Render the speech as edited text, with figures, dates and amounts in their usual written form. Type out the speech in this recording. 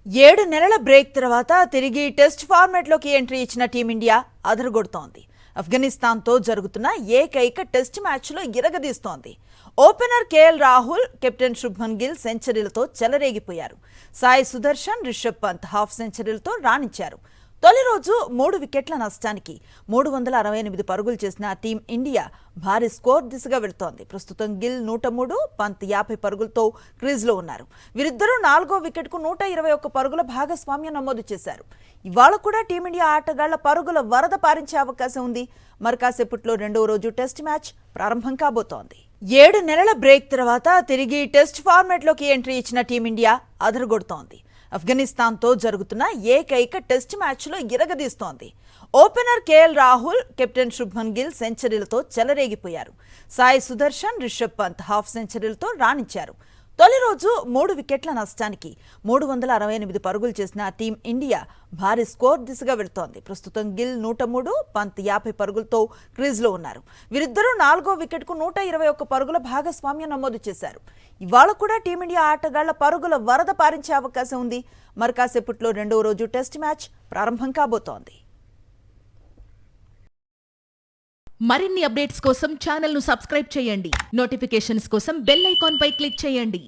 7 నెలల బ్రేక్ తర్వాత తిరిగి టెస్ట్ ఫార్మాట్లోకి ఎంట్రీ ఇచ్చిన టీమిండియా అదరగొడుతోంది. ఆఫ్ఘనిస్తాన్తో జరుగుతున్న ఏకైక టెస్ట్ మ్యాచ్లో ఇరగదీస్తోంది. Opener KL Rahul, captain Shubman Gill సెంచరీలతో చెలరేగిపోయారు. సాయి సుదర్శన్, రిషబ్ పంత్ హాఫ్ సెంచరీలతో రాణించారు. తొలి రోజు 3 వికెట్ల నష్టానికి 368 పరుగులు చేసిన టీం ఇండియా భారీ స్కోర్ దిశగా వెళుతోంది. ప్రస్తుతం గిల్ 103, పంత్ 50 పరుగులతో క్రీజ్లో ఉన్నారు. వీరిద్దరూ 4వ వికెట్కు 121 పరుగుల భాగస్వామ్యం నమోదు చేశారు. ఇవాళ కూడా టీమిండియా ఆటగాళ్ల పరుగుల వరద పారించే అవకాశం ఉంది. మరి కాసేపట్లో 2వ రోజు టెస్ట్ మ్యాచ్ ప్రారంభం కాబోతోంది. 7 నెలల బ్రేక్ తర్వాత తిరిగి టెస్ట్ ఫార్మాట్లోకి ఎంట్రీ ఇచ్చిన టీమిండియా అదరగొడుతోంది. ఆఫ్ఘనిస్తాన్తో జరుగుతున్న ఏకైక టెస్ట్ మ్యాచ్లో ఇరగదీస్తోంది. Opener KL Rahul, captain Shubman Gill సెంచరీలతో చెలరేగిపోయారు. సాయి సుదర్శన్, రిషబ్ పంత్ హాఫ్ సెంచరీలతో రాణించారు. తొలి రోజు 3 వికెట్ల నష్టానికి 368 పరుగులు చేసిన టీం ఇండియా భారీ స్కోర్ దిశగా వెళుతోంది. ప్రస్తుతం గిల్ 103, పంత్ 50 పరుగులతో క్రీజ్లో ఉన్నారు. వీరిద్దరూ 4వ వికెట్కు 121 పరుగుల భాగస్వామ్యం నమోదు చేశారు. ఇవాళ కూడా టీమిండియా ఆటగాళ్ల పరుగుల వరద పారించే అవకాశం ఉంది. మరి కాసేపట్లో 2వ రోజు టెస్ట్ మ్యాచ్ ప్రారంభం కాబోతోంది. మరిన్ని అప్డేట్స్ కోసం ఛానల్ ను సబ్స్క్రైబ్ చేయండి. నోటిఫికేషన్స్ కోసం బెల్ ఐకాన్ పై క్లిక్ చేయండి.